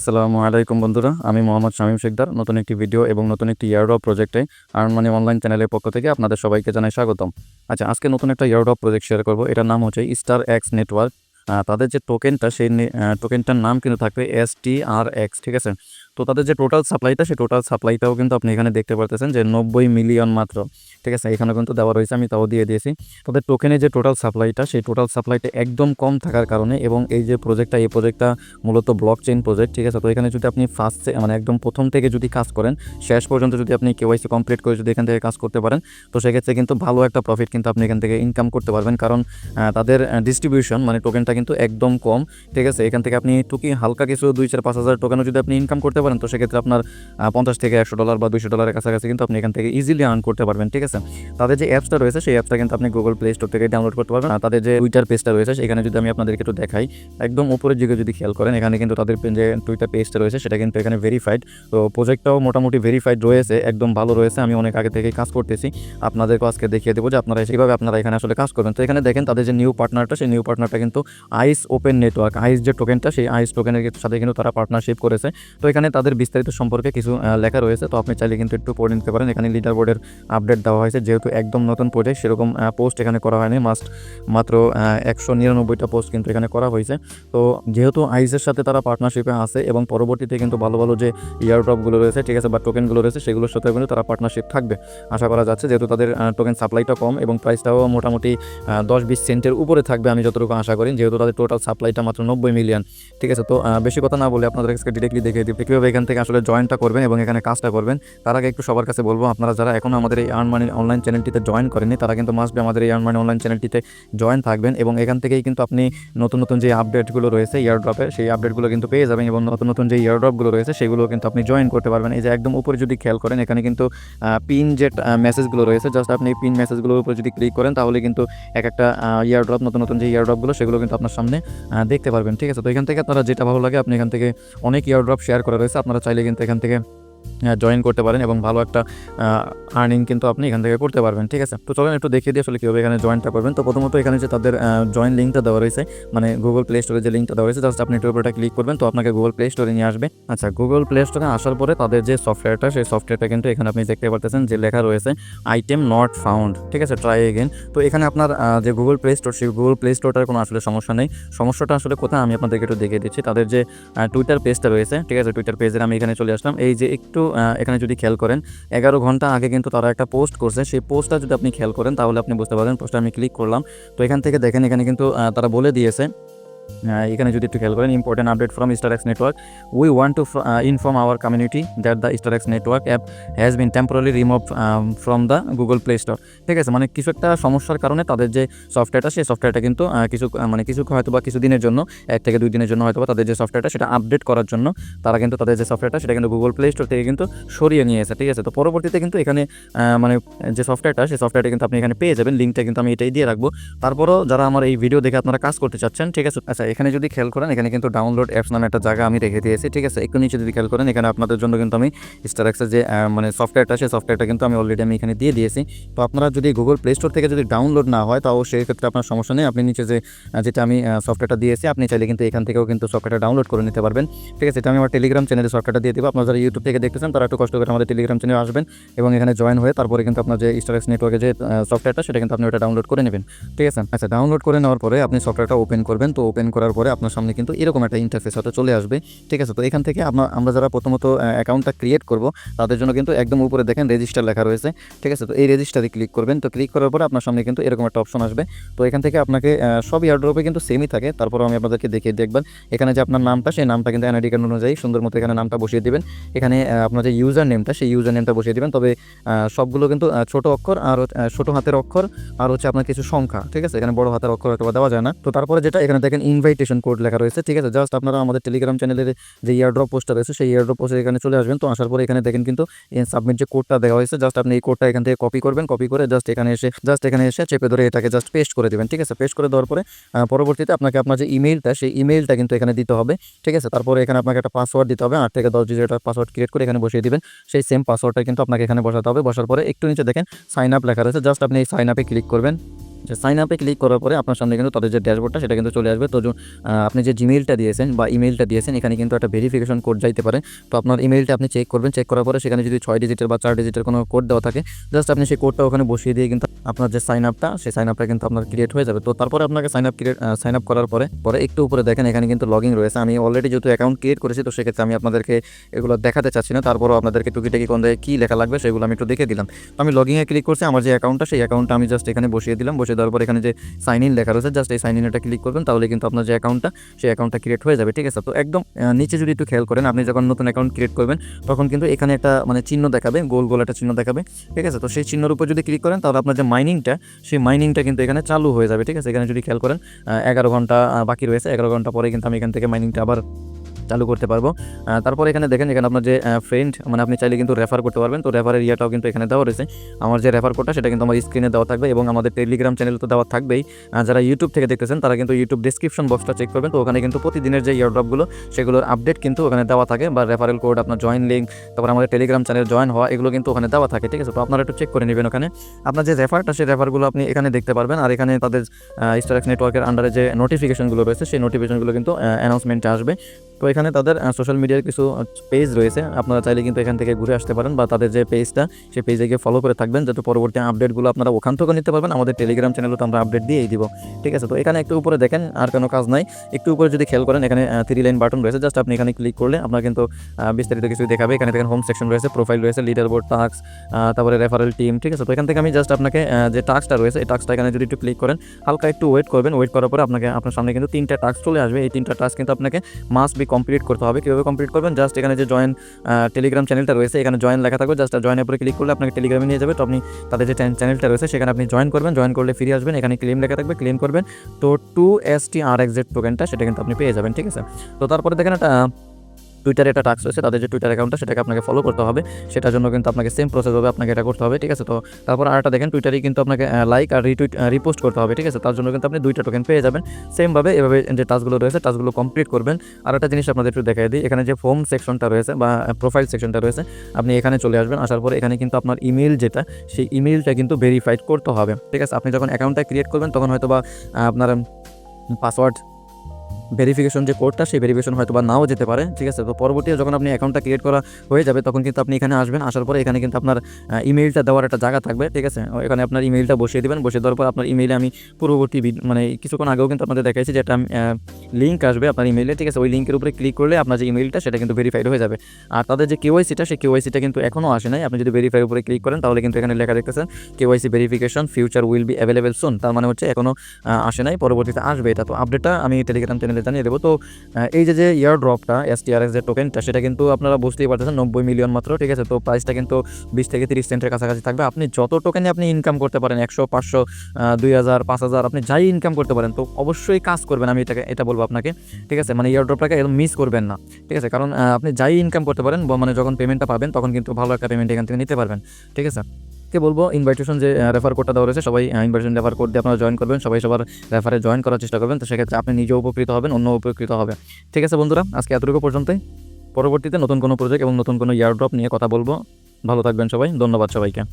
আসসালামু আলাইকুম বন্ধুরা, আমি মোহাম্মদ শামীম শেখদার। নতুন একটি ভিডিও এবং নতুন একটি ইয়ারড্রপ প্রজেক্টে আর্ন মানি অনলাইন চ্যানেলের পক্ষ থেকে আপনাদের সবাইকে জানাই স্বাগতম। আচ্ছা, আজকে নতুন একটা ইয়ারড্রপ প্রজেক্ট শেয়ার করব। এটার নাম হচ্ছে স্টার এক্স নেটওয়ার্ক। তাদের যে টোকেনটা, সেই টোকেনটার নাম কিন্তু থাকবে STRX, ঠিক আছে। তো তাদের যে টোটাল সাপ্লাইটা, সেই টোটাল সাপ্লাইটাও কিন্তু আপনি এখানে দেখতে পারতেছেন যে 90 মিলিয়ন মাত্র, ঠিক আছে। এখানে কিন্তু দেওয়া রয়েছে, আমি তাও দিয়ে দিয়েছি। তাদের টোকেনের যে টোটাল সাপ্লাইটা, সেই টোটাল সাপ্লাইটা একদম কম থাকার কারণে, এবং এই যে প্রজেক্টটা মূলত ব্লক চেইন প্রজেক্ট, ঠিক আছে। তো এখানে যদি আপনি একদম প্রথম থেকে যদি কাজ করেন, শেষ পর্যন্ত যদি আপনি KYC কমপ্লিট করে যদি এখান থেকে কাজ করতে পারেন, তো সেক্ষেত্রে কিন্তু ভালো একটা প্রফিট কিন্তু আপনি এখান থেকে ইনকাম করতে পারবেন। কারণ তাদের ডিস্ট্রিবিউশন টোকেনটা কিন্তু একদম কম, ঠিক আছে। এখান থেকে আপনি হালকা কিছু 2-4-5 হাজার টোকেনও যদি আপনি ইনকাম করতে পারেন, তো সেক্ষেত্রে আপনার $50 থেকে $100 বা $200 কাছাকাছি কিন্তু আপনি এখান থেকে ইজিলি আর্ন করতে পারবেন, ঠিক আছে। তাদের যে অ্যাপসটা রয়েছে, সেই অ্যাপসটা কিন্তু আপনি গুগল প্লে স্টোর থেকে ডাউনলোড করতে পারবেন। তাদের যে টুইটার পেজটা রয়েছে, সেখানে যদি আমি আপনাদেরকে একটু দেখাই, একদম উপরের দিকে যদি খেয়াল করেন, এখানে কিন্তু তাদের যে টুইটার পেজটা রয়েছে, সেটা কিন্তু এখানে ভেরিফাইড। তো প্রজেক্টটাও মোটামুটি ভেরিফাইড রয়েছে, একদম ভালো রয়েছে। আমি অনেক আগে থেকে কাজ করতেছি, আপনাদেরকে আজকে দেখিয়ে দেবো যে আপনারা এখানে আসলে কাজ করবেন। তো এখানে দেখেন তাদের যে নিউ পার্টনারটা, সেই নিউ পার্টনারটা কিন্তু আইস ওপেন নেটওয়ার্ক, আইস যে টোকেনটা, সেই আইস টোকেনের সাথে কিন্তু তারা পার্টনারশিপ করেছে। তো এখানে তাদের বিস্তারিত সম্পর্কে কিছু লেখা রয়েছে, তো আপনি চাইলে কিন্তু একটু পড়ে নিতে পারেন। এখানে লিডার বোর্ডের আপডেট দেওয়া হয়েছে, যেহেতু একদম নতুন প্রজেক্ট, সেরকম পোস্ট এখানে করা হয়নি। মাত্র 199টা পোস্ট কিন্তু এখানে করা হয়েছে। তো যেহেতু আইসের সাথে তারা পার্টনারশিপে আছে, এবং পরবর্তীতে কিন্তু ভালো ভালো যে ইয়ারড্রপগুলো রয়েছে, ঠিক আছে, বা টোকেনগুলো রয়েছে, সেগুলোর সাথে কিন্তু তারা পার্টনারশিপ থাকবে আশা করা যাচ্ছে। যেহেতু তাদের টোকেন সাপ্লাইটা কম এবং প্রাইসটাও মোটামুটি 10-20 সেন্টের উপরে থাকবে আমি যতটুকু আশা করি, যেহেতু তাদের টোটাল সাপ্লাইটা মাত্র 90 মিলিয়ন, ঠিক আছে। তো বেশি কথা না বলে আপনাদের কাছে ডিরেক্টলি দেখিয়ে দিই কীভাবে এখান থেকে আসলে জয়েনটা করবেন এবং এখানে কাজটা করবেন। তার আগে একটু সবার কাছে বলবো, আপনারা যারা এখনও আমাদের এই আর্ন মানি অনলাইন চ্যানেলটিতে জয়েন করেননি, তারা কিন্তু মাস্ট বি আমাদের এই আর্ন মানি অনলাইন চ্যানেলটিতে জয়েন থাকবেন, এবং এখান থেকেই কিন্তু আপনি নতুন নতুন যে আপডেটগুলো রয়েছে ইয়ারড্রপের, সেই আপডেটগুলো কিন্তু পেয়ে যাবেন, এবং নতুন নতুন যে ইয়ারড্রপগুলো রয়েছে, সেগুলো কিন্তু আপনি জয়েন করতে পারবেন। এই যে একদম উপরে যদি খেয়াল করেন, এখানে কিন্তু পিন যে মেসেজগুলো রয়েছে, জাস্ট আপনি এই পিন মেসেজগুলোর উপর যদি ক্লিক করেন, তাহলে কিন্তু এক একটা ইয়ারড্রপ, নতুন নতুন যে ইয়ারড্রপগুলো, সেগুলো কিন্তু আপনার সামনে দেখতে পারবেন, ঠিক আছে। তো এখান থেকে আপনারা যেটা ভালো লাগে, আপনি এখান থেকে অনেক ইয়ারড্রপ শেয়ার করা রয়েছে, আপনারা চাইলে কিন্তু এখান থেকে জয়েন করতে পারেন, এবং ভালো একটা আর্নিং কিন্তু আপনি এখান থেকে করতে পারবেন, ঠিক আছে। তো চলেন একটু দেখিয়ে দিয়ে আসলে কীভাবে এখানে জয়েনটা করবেন। তো প্রথমত এখানে যে তাদের জয়েন লিঙ্কটা দেওয়া রয়েছে, গুগল প্লে স্টোরে যে লিঙ্কটা দেওয়া রয়েছে, জাস্ট আপনি একটু উপরটা ক্লিক করবেন, তো আপনাকে গুগল প্লে স্টোরে নিয়ে আসবে। আচ্ছা, গুগল প্লে স্টোরে আসার পরে তাদের যে সফটওয়্যারটা, সেই সফটওয়্যারটা কিন্তু এখানে আপনি দেখতে পারতেছেন যে লেখা রয়েছে আইটেম নট ফাউন্ড, ঠিক আছে, ট্রাই এগেন। তো এখানে আপনার যে গুগল প্লে স্টোর, সেই গুগল প্লে স্টোরটার কোনো আসলে সমস্যা নেই। সমস্যাটা আসলে কোথায়, আমি আপনাদেরকে একটু দেখিয়ে দিচ্ছি। তাদের যে টুইটার পেজটা রয়েছে, ঠিক আছে, টুইটার পেজের আমি এখানে চলে আসলাম। এই যে একটু এখানে যদি খেয়াল করেন, 11 ঘন্টা আগে কিন্তু তারা একটা পোস্ট করছে। সেই পোস্টটা যদি আপনি খেয়াল করেন, তাহলে আপনি বুঝতে পারবেন। পোস্টটা আমি ক্লিক করলাম, তো এখান থেকে দেখেন, এখানে কিন্তু তারা বলে দিয়েছে, এখানে যদি একটু খেয়াল করেন, important update from StarX network, we want to inform our community that the StarX network app has been temporary remove from the Google Play Store, ঠিক আছে। কিছু একটা সমস্যার কারণে তাদের যে সফটওয়্যারটা, সেই সফটওয়্যারটা কিন্তু কিছু হয়তো বা কিছু দিনের জন্য, 1 থেকে 2 দিনের জন্য হয়তো বা তাদের যে সফটওয়্যারটা, সেটা আপডেট করার জন্য তারা কিন্তু তাদের যে সফটওয়্যারটা, সেটা কিন্তু গুগল প্লে স্টোর থেকে কিন্তু সরিয়ে নিয়েছে, ঠিক আছে। তো পরবর্তীতে কিন্তু এখানে যে সফটওয়্যারটা, সেই সফটওয়্যারটা কিন্তু আপনি এখানে পেয়ে যাবেন। লিঙ্কটা কিন্তু আমি এটাই দিয়ে রাখবো। তারপরও যারা আমার এই ভিডিও দেখে আপনারা কাজ করতে চাচ্ছেন, ঠিক আছে। আচ্ছা, এখানে যদি খেয়াল করেন, এখানে কিন্তু ডাউনলোড অ্যাপস নামে একটা জায়গা আমি রেখে দিয়েছি, ঠিক আছে। একটু নিচে যদি খেয়াল করেন, এখানে আপনাদের জন্য কিন্তু আমি স্টারএক্সের যে সফটওয়্যারটা, সেই সফটওয়্যারটা কিন্তু আমি অলরেডি এখানে দিয়ে দিয়েছি। তো আপনারা যদি গুগল প্লে স্টোর থেকে যদি ডাউনলোড না হয়, তাও সেই ক্ষেত্রে আপনার সমস্যা নেই। আপনি নিচে যেটা আমি সফটওয়্যারটা দিয়েছি, আপনি চাইলে কিন্তু এখান থেকেও কিন্তু সফটওয়্যারটা ডাউনলোড করে নিতে পারবেন, ঠিক আছে। এটা আমি আমার টেলিগ্রাম চ্যানেলে সফটওয়্যারটা দিয়ে দেবো। আপনারা যারা ইউটিউব থেকে দেখতেছেন, তারা একটু কষ্ট করে আমাদের টেলিগ্রাম চ্যানেলে আসবেন, এবং এখানে জয়েন হয়ে তারপরে কিন্তু আপনার যে স্টারএক্স নেটওয়ার্কের যে সফটওয়্যারটা, সেটা কিন্তু আপনি ওটা ডাউনলোড করে নেবেন, ঠিক আছে। আচ্ছা, ডাউনলোড করে নেওয়ার পরে আপনি সফটওয়্যারটা ওপেন করবেন। তো ওপেন করার পরে আপনার সামনে কিন্তু এরকম একটা ইন্টারফেস হতে চলে আসবে, ঠিক আছে। তো এখান থেকে আমরা যারা প্রথমত অ্যাকাউন্টটা ক্রিয়েট করব, তাদের জন্য কিন্তু একদম উপরে দেখেন রেজিস্টার লেখা রয়েছে, ঠিক আছে। তো এই রেজিস্টারে ক্লিক করবেন। তো ক্লিক করার পরে আপনার সামনে কিন্তু এরকম একটা অপশন আসবে। তো এখান থেকে আপনাকে সব ইয়ারড্রপে কিন্তু সেমই থাকে, তারপরেও আমি আপনাদেরকে দেখিয়ে দেখবেন। এখানে যে আপনার নামটা, সেই নামটা কিন্তু এনআইডি কার্ড অনুযায়ী সুন্দর মতো এখানে নামটা বসিয়ে দিবেন। এখানে আপনার যে ইউজার নেমটা, সেই ইউজার নেমটা বসিয়ে দিবেন। তবে সবগুলো কিন্তু ছোট অক্ষর আর ছোট হাতের অক্ষর, আর হচ্ছে আপনার কিছু সংখ্যা, ঠিক আছে। এখানে বড় হাতের অক্ষর হয়তো দেওয়া যায় না। তো তারপরে যেটা এখানে দেখেন ইনভাইটেশন কোড লেখা রয়েছে, ঠিক আছে। জাস্ট আপনারা আমাদের টেলিগ্রাম চ্যানেলের যে ইয়ারড্রপ পোস্টটা রয়েছে, সেই ইয়ারড্রপ পোস্টে এখানে চলে আসবেন। তো আসার পরে এখানে দেখেন কিন্তু সাবমিট যে কোডটা দেওয়া হয়েছে, জাস্ট আপনি এই কোডটা এখান থেকে কপি করবেন। কপি করে জাস্ট এখানে এসে চেপে ধরে এটাকে জাস্ট পেস্ট করে দেবেন, ঠিক আছে। পেস্ট করে দেওয়ার পরে পরবর্তীতে আপনাকে আপনার যে ইমেইলটা, সেই ইমেইলটা কিন্তু এখানে দিতে হবে, ঠিক আছে। তারপরে এখানে আপনাকে একটা পাসওয়ার্ড দিতে হবে, 8 থেকে 10 ডিজিটের পাসওয়ার্ড ক্রিয়েট করে এখানে বসিয়ে দিবেন। সেই সেম পাসওয়ার্ডটা কিন্তু আপনাকে এখানে বসাতে হবে। বসার পরে একটু নিচে দেখেন সাইন আপ লেখা রয়েছে, জাস্ট আপনি এই সাইন আপে ক্লিক করবেন। যে সাইন আপে ক্লিক করার পরে আপনার সামনে কিন্তু তাদের যে ড্যাশবোর্ডটা সেটা কিন্তু চলে আসবে। তো আপনি যে জিমেইলটা দিয়েছেন বা ইমেইলটা দিয়েছেন এখানে কিন্তু একটা ভেরিফিকেশন কোড যাইতে পারে। তো আপনার ইমেইলটা আপনি চেক করবেন, চেক করার পরে সেখানে যদি 6 ডিজিটের বা 4 ডিজিটের কোনো কোড দেওয়া থাকে, জাস্ট আপনি সেই কোডটা ওখানে বসিয়ে দিয়ে কিন্তু আপনার যে সাইন আপটা সেই সাইন আপটা কিন্তু আপনার ক্রিয়েট হয়ে যাবে। তো তারপরে আপনাকে সাইন আপ করার পরে একটু উপরে দেখেন এখানে কিন্তু লগইন রয়েছে। আমি অলরেডি যেহেতু অ্যাকাউন্ট ক্রিয়েট করেছি তো সেক্ষেত্রে আমি আপনাদেরকে এগুলো দেখাতে চাচ্ছি না, তারপরেও আপনাদেরকে টুকিটাকি কোন জায়গায় কী লেখা লাগবে সেগুলো আমি একটু দেখে দিলাম। তো আমি লগইনে ক্লিক করছি, আমার যে অ্যাকাউন্টটা সেই অ্যাকাউন্টটা আমি জাস্ট এখানে বসিয়ে দিলাম। বসিয়ে দেওয়ার পর এখানে যে সাইন ইন লেখা রয়েছে, জাস্ট এই সাইন ইন এটা ক্লিক করবেন, তাহলে কিন্তু আপনার যে অ্যাকাউন্টটা সেই অ্যাকাউন্টটা ক্রিয়েট হয়ে যাবে। ঠিক আছে, তো একদম নিচে যদি একটু খেয়াল করেন, আপনি যখন নতুন অ্যাকাউন্ট ক্রিয়েট করবেন তখন কিন্তু এখানে একটা মানে চিহ্ন দেখাবে, গোল গোল একটা চিহ্ন দেখাবে। ঠিক আছে, তো সেই চিহ্নের উপর যদি ক্লিক করেন তাহলে আপনার যে মাইনিংটা সেই মাইনিংটা কিন্তু এখানে চালু হয়ে যাবে। ঠিক আছে, এখানে যদি খেয়াল করেন 11 ঘন্টা বাকি রয়েছে, 11 ঘন্টা পরে কিন্তু আমি এখান থেকে মাইনিংটা আবার চালু করতে পারবো। তারপরে এখানে দেখেন এখানে আপনার যে ফ্রেন্ড মানে আপনি চাইলে কিন্তু রেফার করতে পারবেন। তো রেফারের ইয়াটাও কিন্তু এখানে দেওয়া রয়েছে। আমার যে রেফার কোডটা সেটা কিন্তু আমার স্ক্রিনে দেওয়া থাকবে এবং আমাদের টেলিগ্রাম চ্যানেল তো দেওয়া থাকবেই। যারা ইউটিউব থেকে দেখতেছেন তারা কিন্তু ইউটিউব ডিসক্রিপশন বক্সটা চেক করবেন। তো ওখানে কিন্তু প্রতিদিনের যে ইয়ারড্রপগুলো সেগুলোর আপডেট কিন্তু ওখানে দেওয়া থাকে, বা রেফারেল কোড, আপনার জয়েন লিঙ্ক, তারপর আমাদের টেলিগ্রাম চ্যানেল জয়েন হওয়া, এগুলো কিন্তু ওখানে দেওয়া থাকে। ঠিক আছে, তো আপনারা একটু চেক করে নেবেন ওখানে আপনার যে রেফারটা সেই রেফারগুলো আপনি এখানে দেখতে পারবেন। আর এখানে তাদের স্টারএক্স নেটওয়ার্কের আন্ডারে যে নোটিফিকেশনগুলো রয়েছে সেই নোটিফিকেশনগুলো কিন্তু অ্যানাউন্সমেন্টে আসবে। তো এখানে তাদের সোশ্যাল মিডিয়ার কিছু পেজ রয়েছে, আপনারা চাইলে কিন্তু এখান থেকে ঘুরে আসতে পারেন, বা তাদের যে পেজটা সেই পেজে গিয়ে ফলো করে থাকবেন, যাতে পরবর্তী আপডেটগুলো আপনারা ওখান থেকে নিতে পারবেন। আমাদের টেলিগ্রাম চ্যানেলে তো আমরা আপডেট দিয়েই দিব। ঠিক আছে, তো এখানে একটু উপরে দেখেন আর কোনো কাজ নাই, একটু উপরে যদি খেয়াল করেন এখানে 3 লাইন বাটন রয়েছে, জাস্ট আপনি এখানে ক্লিক করলে আপনার কিন্তু বিস্তারিত কিছু দেখাবে। এখানে দেখেন হোম সেকশন রয়েছে, প্রোফাইল রয়েছে, লিডার বোর্ড, টাস্ক, তারপরে রেফারেল টিম। ঠিক আছে, তো এখান থেকে আমি জাস্ট আপনাকে যে টাস্কটা রয়েছে এই টাস্কটা এখানে যদি একটু ক্লিক করেন, হালকা একটু ওয়েট করবেন, ওয়েট করার পরে আপনার সামনে কিন্তু 3টা টাস্ক চলে আসবে। এই 3টা টাস্ক কিন্তু আপনাকে মাস্ট বি কমপ্লিট করতে হবে। কীভাবে কমপ্লিট করবেন, জাস্ট এখানে যে জয়েন টেলিগ্রাম চ্যানেলটা রয়েছে এখানে জয়েন লেখা থাকবে, জাস্ট জয়েনের উপরে ক্লিক করলে আপনাকে টেলিগ্রামে নিয়ে যাবে। তো আপনি তাদের যে চ্যানেলটা রয়েছে সেখানে আপনি জয়েন করবেন, জয়েন করলে ফিরে আসবেন, এখানে ক্লেম লেখা থাকবে, ক্লেম করবেন। তো 2STRXZ টোকেনটা সেটা কিন্তু আপনি পেয়ে যাবেন। ঠিক আছে, তো তারপরে দেখেন একটা টুইটারে একটা টাস্ক রয়েছে, তাদের যে টুইটার অ্যাকাউন্টটা সেটাকে আপনাকে ফলো করতে হবে। সেটার জন্য কিন্তু আপনাকে সেম প্রসেস হবে, আপনাকে এটা করতে হবে। ঠিক আছে, তো তারপর আরেকটা দেখেন টুইটারে কিন্তু আপনাকে লাইক আর রিপোস্ট করতে হবে। ঠিক আছে, তার জন্য কিন্তু আপনি 2টা টোকেন পেয়ে যাবেন। সেমভাবে এভাবে যে টাস্কগুলো রয়েছে টাস্কগুলো কমপ্লিট করবেন। আর একটা জিনিস আপনাদের একটু দেখাই দিই, এখানে যে হোম সেকশনটা রয়েছে বা প্রোফাইল সেকশনটা রয়েছে, আপনি এখানে চলে আসবেন। আসার পরে এখানে কিন্তু আপনার ইমেল যেটা সেই ইমেলটা কিন্তু ভেরিফাইড করতে হবে। ঠিক আছে, আপনি যখন অ্যাকাউন্টটা ক্রিয়েট করবেন তখন হয়তো বা আপনার পাসওয়ার্ড ভেরিফিকেশন যে কোডটা সেই ভেরিফিকেশন হয়তো বা নাও যেতে পারে। ঠিক আছে, তো পরবর্তীতে যখন আপনি অ্যাকাউন্টটা ক্রিয়েট করা হয়ে যাবে তখন কিন্তু আপনি এখানে আসবেন, আসার পরে এখানে কিন্তু আপনার ইমেইলটা দেওয়ার একটা জায়গা থাকবে। ঠিক আছে, এখানে আপনার ইমেইলটা বসিয়ে দেবেন, বসিয়ে দেওয়ার পর আপনার ইমেইলে আমি পূর্ববর্তী মানে কিছুক্ষণ আগেও কিন্তু আপনাদের দেখাইছি যে একটা লিঙ্ক আসবে আপনার ইমেইলে। ঠিক আছে, ওই লিঙ্কের উপরে ক্লিক করলে আপনার যে ইমেইলটা সেটা কিন্তু ভেরিফাইড হয়ে যাবে। আর তাদের যে কেওয়াইসিটা সেই কেওয়াইসিটা কিন্তু এখনও আসে নাই। আপনি যদি ভেরিফাইয়ের উপরে ক্লিক করেন তাহলে কিন্তু এখানে লেখা দেখতেছেন KYC verification future will be available soon, তার মানে হচ্ছে এখনও আসে নাই, পরবর্তীতে আসবে এটা। তো আপডেটটা আমি টেলিগ্রাম চ্যানেলে জানিয়ে দেবো। তো এই যে ইয়ার ড্রপটা STRX যে টোকেনটা সেটা কিন্তু আপনারা বুঝতেই পারতেছেন 90 মিলিয়ন মাত্র। ঠিক আছে, তো প্রাইসটা কিন্তু 20 থেকে 30 সেন্টের কাছাকাছি থাকবে। আপনি যত টোকেনে আপনি ইনকাম করতে পারেন 100, 500, 2000, 5000 আপনি যাই ইনকাম করতে পারেন, তো অবশ্যই কাজ করবেন। আমি এটা বলবো আপনাকে। ঠিক আছে, মানে ইয়ার ড্রপটাকে একদম মিস করবেন না। ঠিক আছে, কারণ আপনি যাই ইনকাম করতে পারেন মানে যখন পেমেন্টটা পাবেন তখন কিন্তু ভালো একটা পেমেন্ট এখান থেকে নিতে পারবেন। ঠিক আছে, বলবো ইনভাইটেশন যে রেফার কোডটা দেওয়া রয়েছে, সবাই ইনভাইটেশন রেফার কোড দিয়ে আপনারা জয়েন করবেন, সবার রেফারে জয়েন করার চেষ্টা করবেন। তো সেক্ষেত্রে আপনি নিজেও উপকৃত হবেন, অন্য উপকৃত হবে। ঠিক আছে বন্ধুরা, আজকে এতটুকু পর্যন্তই। পরবর্তীতে নতুন কোনো প্রজেক্ট এবং নতুন কোনো ইয়ার ড্রপ নিয়ে কথা বলবো। ভালো থাকবেন সবাই, ধন্যবাদ সবাইকে।